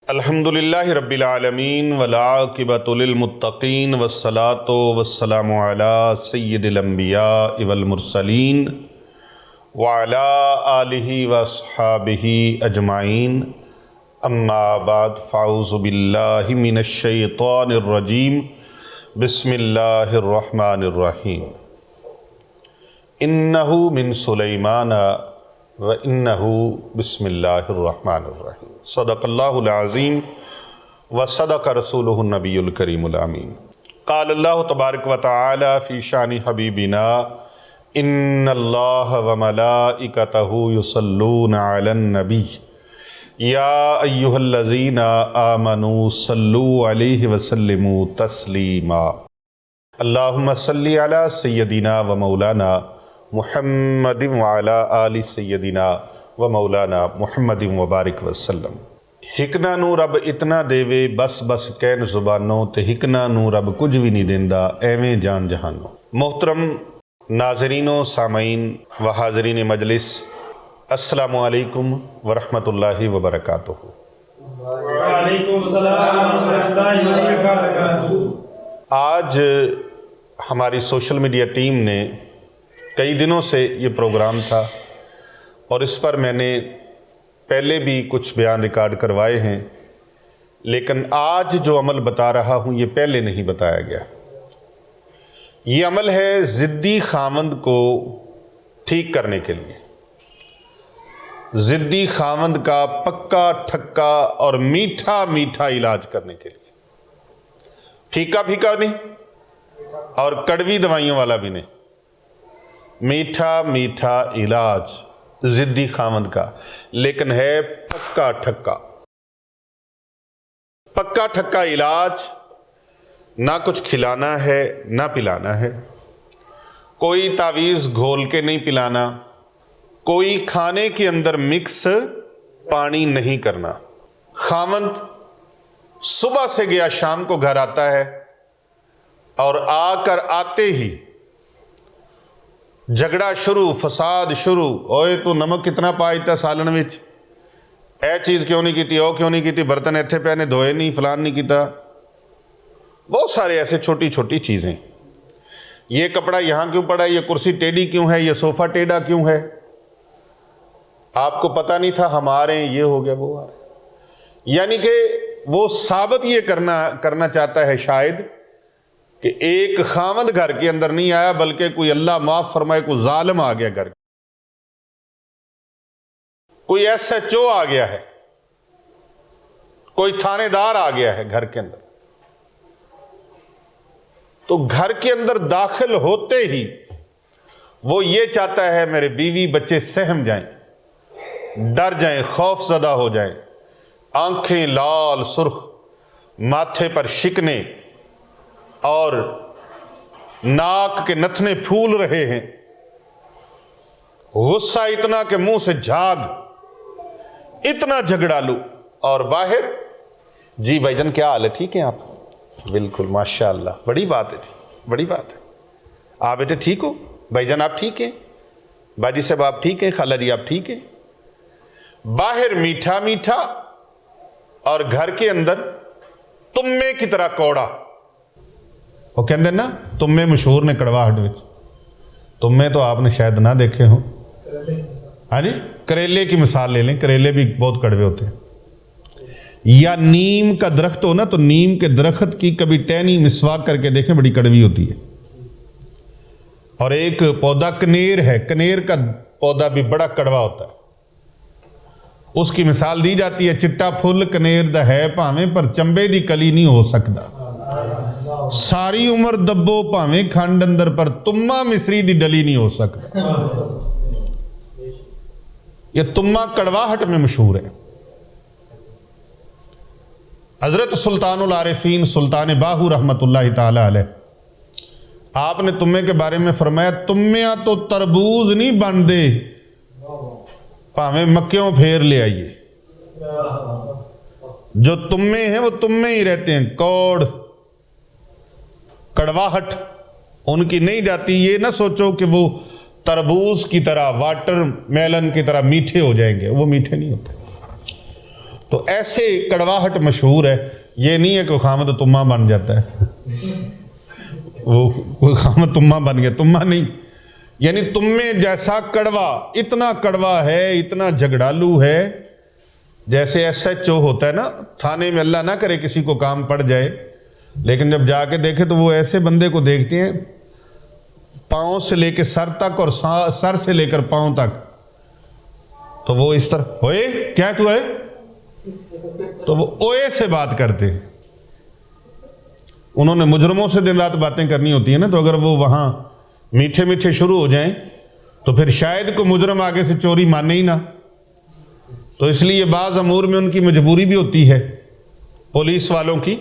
الحمدللہ رب العالمین والعاقبۃ للمتقین والصلاۃ والسلام علی سید الانبیاء والمرسلین وعلی آلہ واصحابہ اجمعین اما بعد فاعوذ باللہ من الشیطان الرجیم بسم اللہ الرحمن الرحیم انہ من سلیمان وَإِنَّهُ بسم اللہ الرحمن الرحیم صدق اللہ العظیم وصدق رسولہ النبی الکریم الامین قال اللہ تبارک وتعالی فی شان حبیبنا ان اللہ وملائکتہ یصلون علی النبی یا ایہا الذین آمنوا صلوا علیہ وسلموا تسلیما اللہم صلی علی سیدنا و مولانا محمد وعلی آل سیدنا و مولانا محمد وبارک وسلم ہکنا نو رب اتنا دیوے بس بس کہن زبانوں تے ہکنا نو رب کچھ بھی نہیں دیندہ ایویں جان جہانوں۔ محترم ناظرین و سامعین و حاضرین مجلس، السلام علیکم ورحمۃ اللہ وبرکاتہ۔ وعلیکم السلام ورحمۃ اللہ وبرکاتہ۔ آج ہماری سوشل میڈیا ٹیم نے کئی دنوں سے یہ پروگرام تھا اور اس پر میں نے پہلے بھی کچھ بیان ریکارڈ کروائے ہیں، لیکن آج جو عمل بتا رہا ہوں یہ پہلے نہیں بتایا گیا۔ یہ عمل ہے ضدی خاوند کو ٹھیک کرنے کے لیے، ضدی خاوند کا پکا ٹھکا اور میٹھا میٹھا علاج کرنے کے لیے، پھیکا پھیکا نہیں اور کڑوی دوائیوں والا بھی نہیں، میٹھا میٹھا علاج ضدی خاوند کا، لیکن ہے پکا ٹھکا۔ پکا ٹھکا علاج، نہ کچھ کھلانا ہے نہ پلانا ہے، کوئی تعویذ گھول کے نہیں پلانا، کوئی کھانے کے اندر مکس پانی نہیں کرنا۔ خاوند صبح سے گیا شام کو گھر آتا ہے اور آ کر آتے ہی جھگڑا شروع، فساد شروع، اوئے تو نمک کتنا پائی تا سالن وچ، اے چیز کیوں نہیں کیتی، او کیوں نہیں کیتی، برتن ایتھے پہ نے دھوئے نہیں، فلان نہیں کیتا، بہت سارے ایسے چھوٹی چھوٹی چیزیں۔ یہ کپڑا یہاں کیوں پڑا ہے، یہ کرسی ٹیڑھی کیوں ہے، یہ صوفہ ٹیڑھا کیوں ہے، آپ کو پتہ نہیں تھا، ہم آ رہے ہیں، یہ ہو گیا وہ آ رہے ہیں۔ یعنی کہ وہ ثابت یہ کرنا چاہتا ہے شاید کہ ایک خاوند گھر کے اندر نہیں آیا، بلکہ کوئی اللہ معاف فرمائے کوئی ظالم آ گیا گھر، کوئی ایس ایچ او آ گیا ہے، کوئی تھانے دار آ گیا ہے گھر کے اندر۔ تو گھر کے اندر داخل ہوتے ہی وہ یہ چاہتا ہے میرے بیوی بچے سہم جائیں، ڈر جائیں، خوف زدہ ہو جائیں، آنکھیں لال سرخ، ماتھے پر شکنے اور ناک کے نتنے پھول رہے ہیں، غصہ اتنا کہ منہ سے جھاگ، اتنا جھگڑالو، اور باہر جی بھائی جان کیا حال ہے، ٹھیک ہیں آپ؟ بالکل ماشاءاللہ، بڑی بات ہے، بڑی بات ہے، آپ بیٹے ٹھیک ہو، بھائی جان آپ ٹھیک ہیں، باجی صاحب آپ ٹھیک ہیں، خالہ جی آپ ٹھیک ہیں۔ باہر میٹھا میٹھا اور گھر کے اندر تمے کی طرح کوڑا۔ وہ کہندے نا تمے مشہور نے کڑواہٹ وچ، تمے تو آپ نے شاید نہ دیکھے ہوں، ہاں جی، کریلے کی مثال لے لیں، کریلے بھی بہت کڑوے ہوتے ہیں۔ یا نیم کا درخت ہو نا، تو نیم کے درخت کی کبھی ٹہنی مسواک کر کے دیکھیں، بڑی کڑوی ہوتی ہے۔ اور ایک پودا کنیر ہے، کنیر کا پودا بھی بڑا کڑوا ہوتا ہے، اس کی مثال دی جاتی ہے، چٹا پھل کنیر دا ہے پاویں پر چمبے دی کلی نہیں ہو سکتا، ساری عمر دبو پاویں کھنڈ اندر پر تما مصری دی ڈلی نہیں ہو سکتا۔ یہ تما کڑواہٹ میں مشہور ہے۔ حضرت سلطان العارفین سلطان باہو رحمت اللہ تعالی علیہ، آپ نے تمے کے بارے میں فرمایا، تمیاں تو تربوز نہیں بن دے، پاویں مکیوں پھیر لے آئیے، جو تمے ہیں وہ تمے ہی رہتے ہیں، کوڑ کڑواہٹ ان کی نہیں جاتی۔ یہ نہ سوچو کہ وہ تربوز کی طرح، واٹر میلن کی طرح میٹھے ہو جائیں گے، وہ میٹھے نہیں ہوتے۔ تو ایسے کڑواہٹ مشہور ہے، یہ نہیں ہے کہ خامد تمہ بن جاتا ہے، وہ کوئی خامد تمہ بن گیا، تمہ نہیں، یعنی تم میں جیسا کڑوا، اتنا کڑوا ہے، اتنا جھگڑالو ہے، جیسے ایس ایچ او ہوتا ہے نا تھانے میں، اللہ نہ کرے کسی کو کام پڑ جائے، لیکن جب جا کے دیکھے تو وہ ایسے بندے کو دیکھتے ہیں پاؤں سے لے کے سر تک اور سر سے لے کر پاؤں تک، تو وہ اس طرح ہوئے کیا تو ہے، تو وہ اوئے سے بات کرتے ہیں۔ انہوں نے مجرموں سے دن رات باتیں کرنی ہوتی ہیں نا، تو اگر وہ وہاں میٹھے میٹھے شروع ہو جائیں تو پھر شاید کو مجرم آگے سے چوری مانے ہی نہ، تو اس لیے بعض امور میں ان کی مجبوری بھی ہوتی ہے، پولیس والوں کی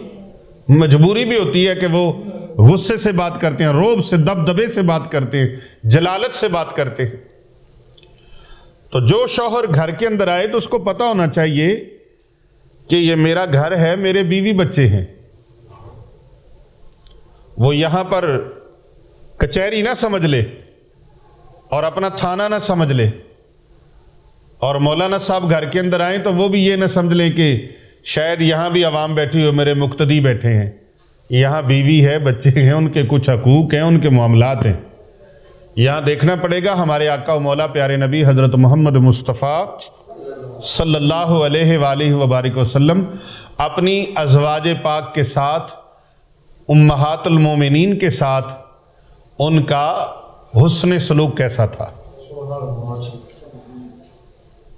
مجبوری بھی ہوتی ہے کہ وہ غصے سے بات کرتے ہیں، روب سے، دبدبے سے بات کرتے ہیں، جلالت سے بات کرتے ہیں۔ تو جو شوہر گھر کے اندر آئے تو اس کو پتہ ہونا چاہیے کہ یہ میرا گھر ہے، میرے بیوی بچے ہیں، وہ یہاں پر کچہری نہ سمجھ لے اور اپنا تھانہ نہ سمجھ لے، اور مولانا صاحب گھر کے اندر آئیں تو وہ بھی یہ نہ سمجھ لیں کہ شاید یہاں بھی عوام بیٹھی ہو، میرے مقتدی بیٹھے ہیں، یہاں بیوی ہے، بچے ہیں، ان کے کچھ حقوق ہیں، ان کے معاملات ہیں۔ یہاں دیکھنا پڑے گا ہمارے آقا و مولا پیارے نبی حضرت محمد مصطفیٰ صلی اللہ علیہ وآلہ وبارک وسلم اپنی ازواج پاک کے ساتھ، امہات المومنین کے ساتھ ان کا حسن سلوک کیسا تھا،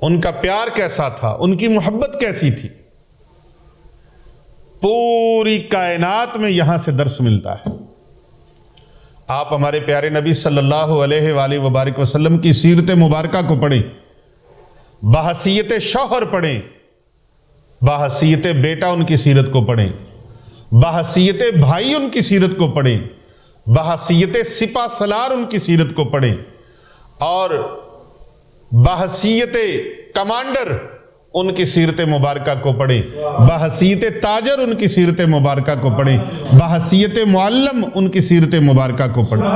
ان کا پیار کیسا تھا، ان کی محبت کیسی تھی، پوری کائنات میں یہاں سے درس ملتا ہے۔ آپ ہمارے پیارے نبی صلی اللہ علیہ وآلہ وبارک وسلم کی سیرت مبارکہ کو پڑھیں، بحیثیت شوہر پڑھیں، بحیثیت بیٹا ان کی سیرت کو پڑھیں، بحیثیت بھائی ان کی سیرت کو پڑھیں، بحیثیت سپہ سالار ان کی سیرت کو پڑھیں، اور بحیثیت کمانڈر ان کی سیرت مبارکہ کو پڑھیں، بحیثیت تاجر ان کی سیرت مبارکہ کو پڑھیں، بحیثیت معلم ان کی سیرت مبارکہ کو پڑھیں۔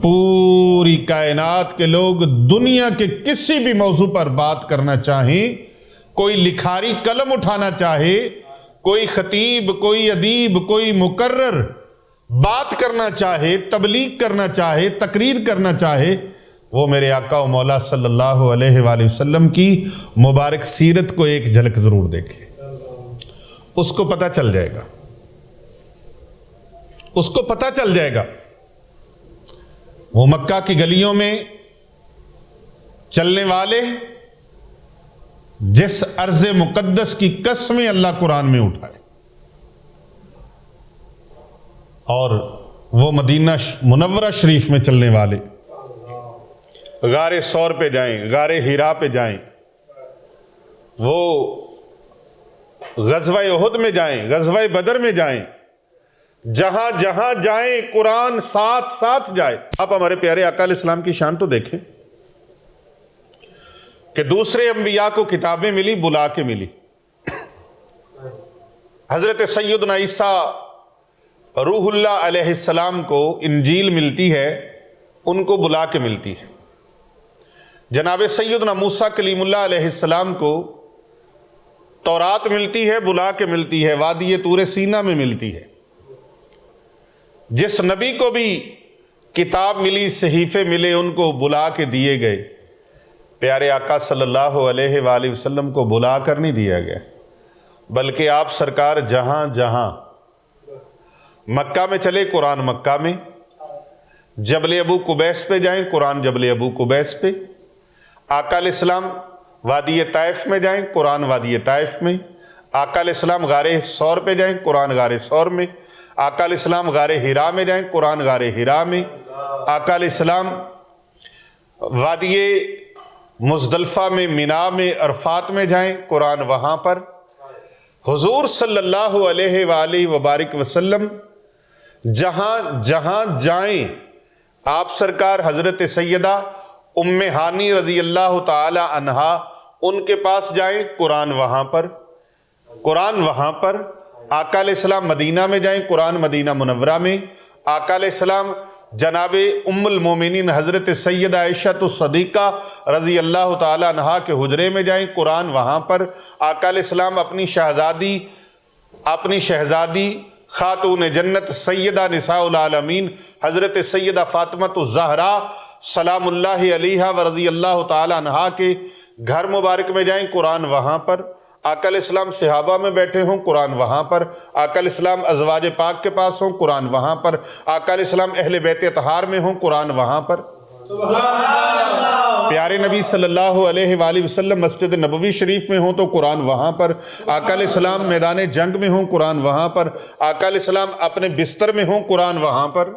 پوری کائنات کے لوگ دنیا کے کسی بھی موضوع پر بات کرنا چاہیں، کوئی لکھاری قلم اٹھانا چاہے، کوئی خطیب، کوئی ادیب، کوئی مقرر بات کرنا چاہے، تبلیغ کرنا چاہے، تقریر کرنا چاہے، وہ میرے آقا و مولا صلی اللہ علیہ وآلہ وسلم کی مبارک سیرت کو ایک جھلک ضرور دیکھے، اس کو پتہ چل جائے گا، اس کو پتہ چل جائے گا۔ وہ مکہ کی گلیوں میں چلنے والے جس ارض مقدس کی قسمیں اللہ قرآن میں اٹھائے، اور وہ مدینہ منورہ شریف میں چلنے والے غار ثور پہ جائیں، غار ہیرا پہ جائیں، وہ غزوہ احد میں جائیں، غزوہ بدر میں جائیں، جہاں جہاں جائیں قرآن ساتھ ساتھ جائے۔ آپ ہمارے پیارے آقا علیہ السلام کی شان تو دیکھیں کہ دوسرے انبیاء کو کتابیں ملی، بلا کے ملی۔ حضرت سیدنا عیسیٰ روح اللہ علیہ السلام کو انجیل ملتی ہے، ان کو بلا کے ملتی ہے۔ جناب سیدنا موسیٰ کلیم اللہ علیہ السلام کو تورات ملتی ہے، بلا کے ملتی ہے، وادی طور سینا میں ملتی ہے۔ جس نبی کو بھی کتاب ملی، صحیفے ملے، ان کو بلا کے دیے گئے۔ پیارے آقا صلی اللہ علیہ وآلہ وسلم کو بلا کر نہیں دیا گیا، بلکہ آپ سرکار جہاں جہاں مکہ میں چلے قرآن مکہ میں، جبل ابو قبیس پہ جائیں قرآن جبل ابو قبیس پہ، آقا علیہ السلام وادی طائف میں جائیں قرآن وادی طائف میں، آقا علیہ السلام غار ثور پہ جائیں قرآن غار ثور میں، آقا علیہ السلام غار ہیرا میں جائیں قرآن غار ہیرا میں، آقا علیہ السلام وادی مزدلفہ میں، مینا میں، عرفات میں جائیں قرآن وہاں پر۔ حضور صلی اللہ علیہ وآلہ وبارک وسلم جہاں جہاں جائیں، آپ سرکار حضرت سیدہ ام ہانی رضی اللہ تعالی عنہا ان کے پاس جائیں قرآن وہاں پر، قرآن وہاں پر۔ آقا علیہ السلام مدینہ میں جائیں قرآن مدینہ منورہ میں، آقا علیہ السلام جناب ام المومنین حضرت سیدہ عائشہ الصدیقہ رضی اللہ تعالی عنہا کے حجرے میں جائیں، قرآن وہاں پر، آقا علیہ السلام اپنی شہزادی خاتون جنت سیدہ نساء العالمین حضرت سیدہ فاطمہ الزہرا سلام اللہ علیہا و رضی اللہ تعالی عنہا کے گھر مبارک میں جائیں، قرآن وہاں پر، آقا علیہ السلام صحابہ میں بیٹھے ہوں، قرآن وہاں پر، آقا علیہ السلام ازواج پاک کے پاس ہوں، قرآن وہاں پر، آقا علیہ السلام اہل بیت اطہار میں ہوں، قرآن وہاں پر، پیارے نبی صلی اللہ علیہ وآلہ وسلم مسجد نبوی شریف میں ہوں تو قرآن وہاں پر، آقا علیہ السلام میدان جنگ میں ہوں، قرآن وہاں پر، آقا علیہ السلام اپنے بستر میں ہوں، قرآن وہاں پر،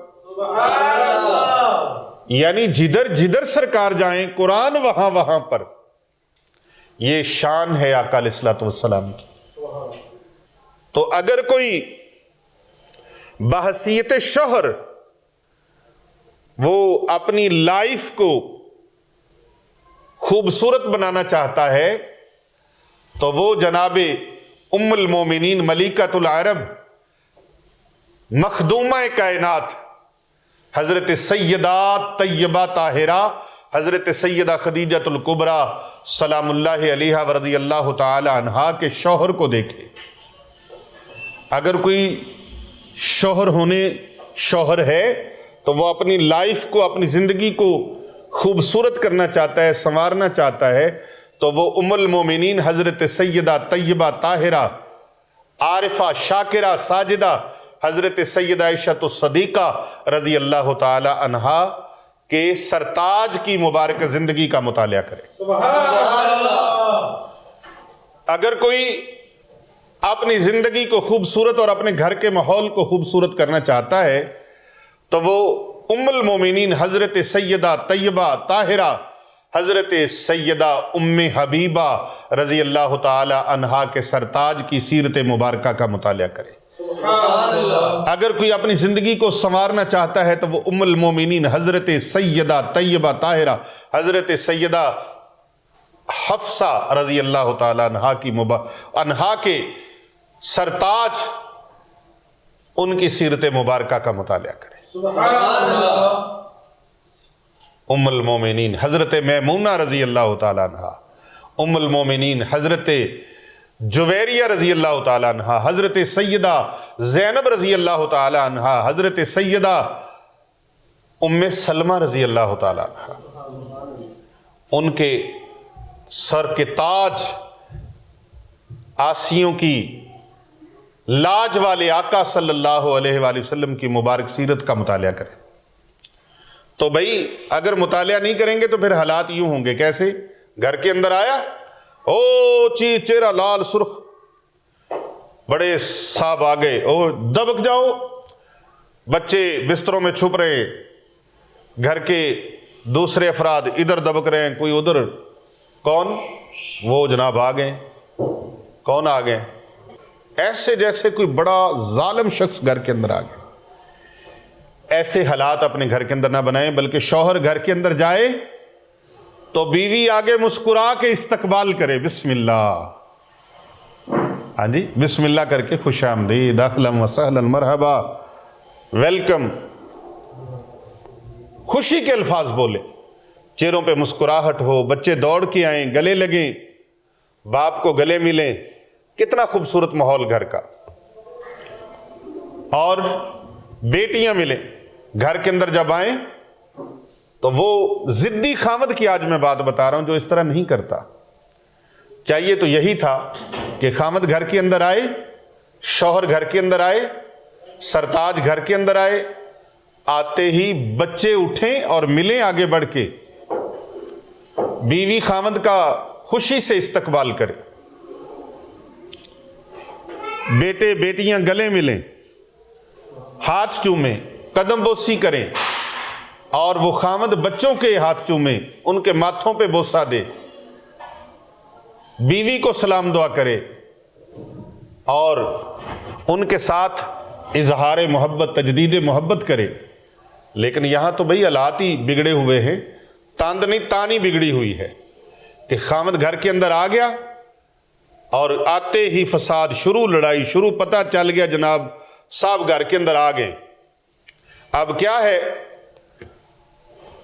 یعنی جدھر جدھر سرکار جائیں قرآن وہاں وہاں پر۔ یہ شان ہے آقا علیہ السلام کی۔ تو اگر کوئی بحیثیت شوہر وہ اپنی لائف کو خوبصورت بنانا چاہتا ہے تو وہ جناب ام المومنین ملکۃ العرب مخدومہ کائنات حضرت سیدہ طیبہ طاہرہ حضرت سیدہ خدیجہ الکبریٰ سلام اللہ علیہا و رضی اللہ تعالی عنہا کے شوہر کو دیکھے۔ اگر کوئی شوہر ہے تو وہ اپنی لائف کو، اپنی زندگی کو خوبصورت کرنا چاہتا ہے، سنوارنا چاہتا ہے، تو وہ ام المومنین حضرت سیدہ طیبہ طاہرہ عارفہ شاکرہ ساجدہ حضرت سیدہ عائشہ الصدیقہ رضی اللہ تعالی عنہا کے سرتاج کی مبارک زندگی کا مطالعہ کرے۔ سبحان اللہ۔ اگر کوئی اپنی زندگی کو خوبصورت اور اپنے گھر کے ماحول کو خوبصورت کرنا چاہتا ہے تو وہ ام المومنین حضرت سیدہ طیبہ طاہرہ حضرت سیدہ ام حبیبہ رضی اللہ تعالی عنہا کے سرتاج کی سیرت مبارکہ کا مطالعہ کرے۔ سبحان اللہ۔ اگر کوئی اپنی زندگی کو سنوارنا چاہتا ہے تو وہ ام المومنین حضرت سیدہ طیبہ طاہرہ حضرت سیدہ حفصہ رضی اللہ تعالی عنہا کے سرتاج ان کی سیرت مبارکہ کا مطالعہ کرے۔ سبحان اللہ۔ ام المومنین حضرت میمونہ رضی اللہ تعالی عنہا، ام المومنین حضرت جویریہ رضی اللہ تعالی عنہا، حضرت سیدہ زینب رضی اللہ تعالی عنہا، حضرت سیدہ ام سلمہ رضی اللہ تعالی عنہا، ان کے سر کے تاج آسیوں کی لاج والے آقا صلی اللہ علیہ وآلہ وسلم کی مبارک سیرت کا مطالعہ کریں۔ تو بھئی اگر مطالعہ نہیں کریں گے تو پھر حالات یوں ہوں گے، کیسے؟ گھر کے اندر آیا، چہرہ لال سرخ، بڑے صاحب آ گئے، دبک جاؤ، بچے بستروں میں چھپ رہے ہیں، گھر کے دوسرے افراد ادھر دبک رہے ہیں، کوئی ادھر، کون؟ وہ جناب آ گئے۔ کون آ گئے؟ ایسے جیسے کوئی بڑا ظالم شخص گھر کے اندر آ گیا۔ ایسے حالات اپنے گھر کے اندر نہ بنائیں، بلکہ شوہر گھر کے اندر جائے تو بیوی آگے مسکرا کے استقبال کرے، بسم اللہ، ہاں جی، بسم اللہ کر کے خوش آمدید، اہلا و سہلا، مرحبا، ویلکم، خوشی کے الفاظ بولے، چہروں پہ مسکراہٹ ہو، بچے دوڑ کے آئیں، گلے لگیں، باپ کو گلے ملیں، کتنا خوبصورت ماحول گھر کا۔ اور بیٹیاں ملیں گھر کے اندر جب آئیں تو وہ ضدی خامد کی آج میں بات بتا رہا ہوں جو اس طرح نہیں کرتا۔ چاہیے تو یہی تھا کہ خامد گھر کے اندر آئے، شوہر گھر کے اندر آئے، سرتاج گھر کے اندر آئے، آتے ہی بچے اٹھیں اور ملیں آگے بڑھ کے، بیوی خامد کا خوشی سے استقبال کرے، بیٹے بیٹیاں گلے ملیں، ہاتھ چومیں، قدم بوسی کریں، اور وہ خامد بچوں کے ہاتھ چومیں، ان کے ماتھوں پہ بوسہ دے، بیوی کو سلام دعا کرے اور ان کے ساتھ اظہار محبت، تجدید محبت کرے۔ لیکن یہاں تو بھئی حالات ہی بگڑے ہوئے ہیں، تاندنی تانی بگڑی ہوئی ہے کہ خامد گھر کے اندر آ گیا اور آتے ہی فساد شروع، لڑائی شروع، پتہ چل گیا جناب صاحب گھر کے اندر آ گئے۔ اب کیا ہے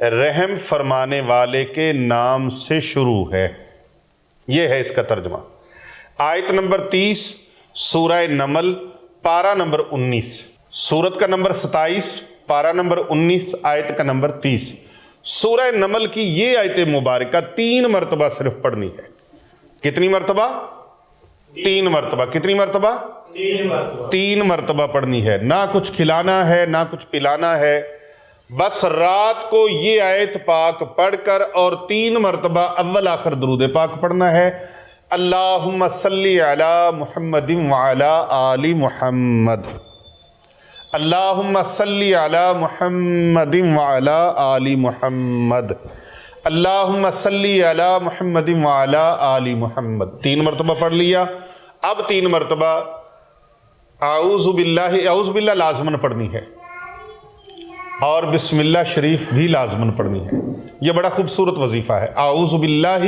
رحم فرمانے والے کے نام سے شروع ہے۔ یہ ہے اس کا ترجمہ۔ آیت نمبر 30 سورہ نمل پارہ نمبر 19، سورت کا نمبر 27 پارہ نمبر 19 آیت کا نمبر 30۔ سورہ نمل کی یہ آیت مبارکہ 3 مرتبہ صرف پڑھنی ہے۔ کتنی مرتبہ؟ 3 مرتبہ۔ کتنی مرتبہ؟ 3 مرتبہ پڑھنی ہے۔ نہ کچھ کھلانا ہے نہ کچھ پلانا ہے، بس رات کو یہ آیت پاک پڑھ کر اور 3 مرتبہ اول آخر درود پاک پڑھنا ہے۔ اللہم صلی علی محمد وعلی آل محمد، اللہم صلی علی محمد وعلی آل محمد، اللہم صلی علی محمد وعلی آل محمد۔ 3 مرتبہ پڑھ لیا۔ اب 3 مرتبہ اعوذ باللہ لازماً پڑھنی ہے، اور بسم اللہ شریف بھی لازماً پڑھنی ہے۔ یہ بڑا خوبصورت وظیفہ ہے۔ اعوذ باللہ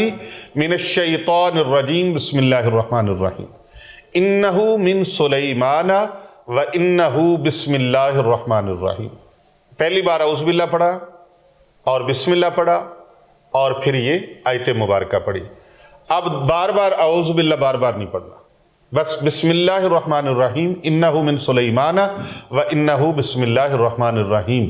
من الشیطان الرجیم، بسم اللہ الرحمن الرحیم، انہ من سلیمان و انہ بسم اللہ الرحمن الرحیم۔ پہلی بار اعوذ باللہ پڑھا اور بسم اللہ پڑھا اور پھر یہ آیت مبارکہ پڑھی۔ اب بار بار اعوذ باللہ بار بار نہیں پڑھنا، بس بسم اللہ الرحمن الرحیم، انہ من سلیمان و انہ بسم اللہ الرحمن الرحیم،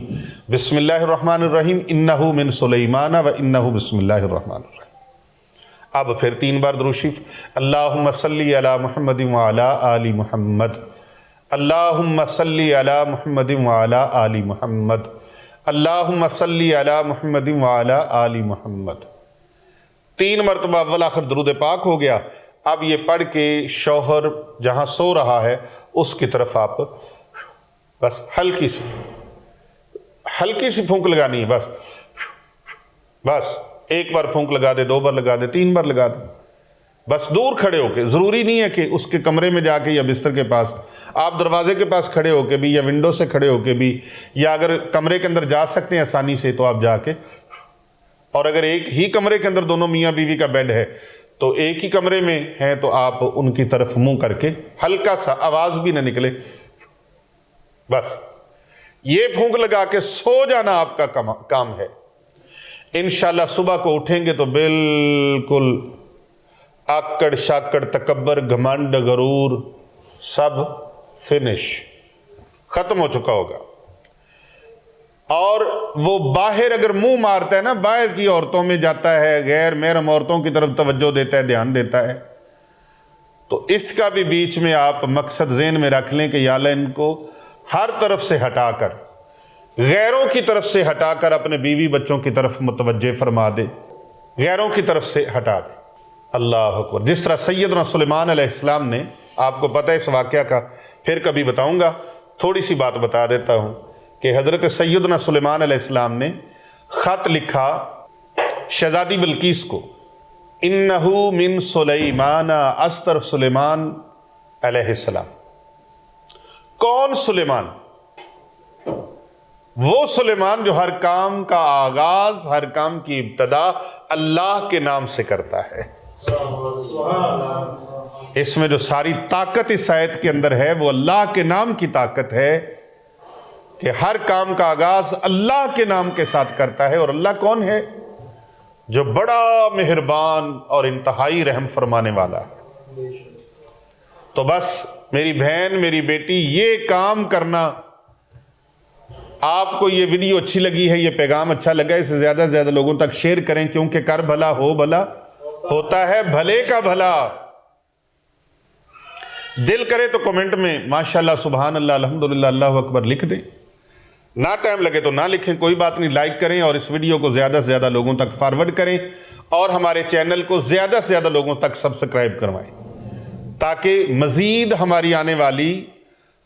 بسم اللہ الرحمن الرحیم، انہ من سلیمان و انہ بسم اللہ الرحمن الرحیم۔ اب پھر 3 بار درود شریف، اللہم صلی علی محمد وعلی آل محمد، اللہم صلی علی محمد وعلی آل محمد، اللہم صلی علی محمد وعلی آل محمد۔ 3 مرتبہ اول آخر درود پاک ہو گیا۔ اب یہ پڑھ کے شوہر جہاں سو رہا ہے اس کی طرف آپ بس ہلکی سی پھونک لگانی ہے، بس 1 بار پھونک لگا دے، 2 بار لگا دے، 3 بار لگا دے، بس دور کھڑے ہو کے۔ ضروری نہیں ہے کہ اس کے کمرے میں جا کے یا بستر کے پاس، آپ دروازے کے پاس کھڑے ہو کے بھی یا ونڈو سے کھڑے ہو کے بھی، یا اگر کمرے کے اندر جا سکتے ہیں آسانی سے تو آپ جا کے، اور اگر ایک ہی کمرے کے اندر دونوں میاں بیوی کا بیڈ ہے تو ایک ہی کمرے میں ہیں تو آپ ان کی طرف منہ کر کے ہلکا سا، آواز بھی نہ نکلے، بس یہ پھونک لگا کے سو جانا آپ کا کام ہے۔ انشاءاللہ صبح کو اٹھیں گے تو بالکل آکڑ شاکڑ تکبر گھمنڈ غرور سب فنش، ختم ہو چکا ہوگا۔ اور وہ باہر اگر منہ مارتا ہے نا، باہر کی عورتوں میں جاتا ہے، غیر محرم عورتوں کی طرف توجہ دیتا ہے، دھیان دیتا ہے، تو اس کا بھی بیچ میں آپ مقصد ذہن میں رکھ لیں کہ یا اللہ ان کو ہر طرف سے ہٹا کر، غیروں کی طرف سے ہٹا کر اپنے بیوی بچوں کی طرف متوجہ فرما دے، غیروں کی طرف سے ہٹا دے۔ اللہ اکبر۔ جس طرح سیدنا سلیمان علیہ السلام نے، آپ کو پتہ ہے اس واقعہ کا، پھر کبھی بتاؤں گا، تھوڑی سی بات بتا دیتا ہوں کہ حضرت سیدنا سلیمان علیہ السلام نے خط لکھا شہزادی بلقیس کو، انہ من سلیمان، از طرف سلیمان علیہ السلام۔ کون سلیمان؟ وہ سلیمان جو ہر کام کا آغاز، ہر کام کی ابتدا اللہ کے نام سے کرتا ہے۔ اس میں جو ساری طاقت اس آیت کے اندر ہے وہ اللہ کے نام کی طاقت ہے کہ ہر کام کا آغاز اللہ کے نام کے ساتھ کرتا ہے۔ اور اللہ کون ہے؟ جو بڑا مہربان اور انتہائی رحم فرمانے والا ہے۔ تو بس میری بہن، میری بیٹی، یہ کام کرنا۔ آپ کو یہ ویڈیو اچھی لگی ہے، یہ پیغام اچھا لگا، اسے زیادہ سے زیادہ لوگوں تک شیئر کریں، کیونکہ کر بھلا ہو بھلا ہوتا ہے، بھلے کا بھلا۔ دل کرے تو کمنٹ میں ماشاءاللہ، سبحان اللہ، الحمدللہ، اللہ اکبر لکھ دیں۔ نہ ٹائم لگے تو نہ لکھیں، کوئی بات نہیں، لائک کریں اور اس ویڈیو کو زیادہ سے زیادہ لوگوں تک فارورڈ کریں، اور ہمارے چینل کو زیادہ سے زیادہ لوگوں تک سبسکرائب کروائیں، تاکہ مزید ہماری آنے والی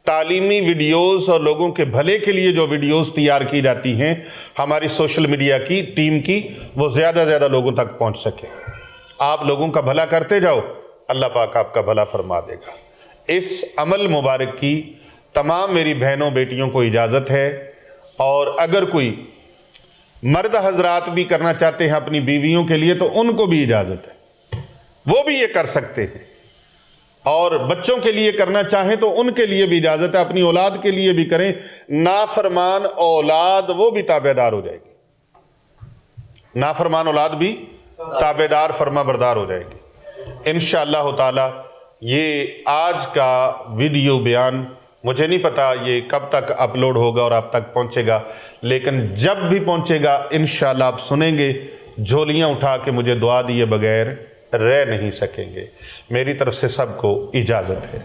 تعلیمی ویڈیوز اور لوگوں کے بھلے کے لیے جو ویڈیوز تیار کی جاتی ہیں ہماری سوشل میڈیا کی ٹیم کی، وہ زیادہ سے زیادہ لوگوں تک پہنچ سکے۔ آپ لوگوں کا بھلا کرتے جاؤ، اللہ پاک آپ کا بھلا فرما دے گا۔ اس عمل مبارک کی تمام میری بہنوں بیٹیوں کو اجازت ہے، اور اگر کوئی مرد حضرات بھی کرنا چاہتے ہیں اپنی بیویوں کے لیے تو ان کو بھی اجازت ہے، وہ بھی یہ کر سکتے ہیں، اور بچوں کے لیے کرنا چاہیں تو ان کے لیے بھی اجازت ہے، اپنی اولاد کے لیے بھی کریں، نافرمان اولاد وہ بھی تابع دار ہو جائے گی۔ نافرمان اولاد بھی تابعدار فرما بردار ہو جائے گی انشاءاللہ تعالی۔ یہ آج کا ویڈیو بیان مجھے نہیں پتا یہ کب تک اپلوڈ ہوگا اور آپ تک پہنچے گا، لیکن جب بھی پہنچے گا انشاءاللہ آپ سنیں گے، جھولیاں اٹھا کے مجھے دعا دیے بغیر رہ نہیں سکیں گے۔ میری طرف سے سب کو اجازت ہے۔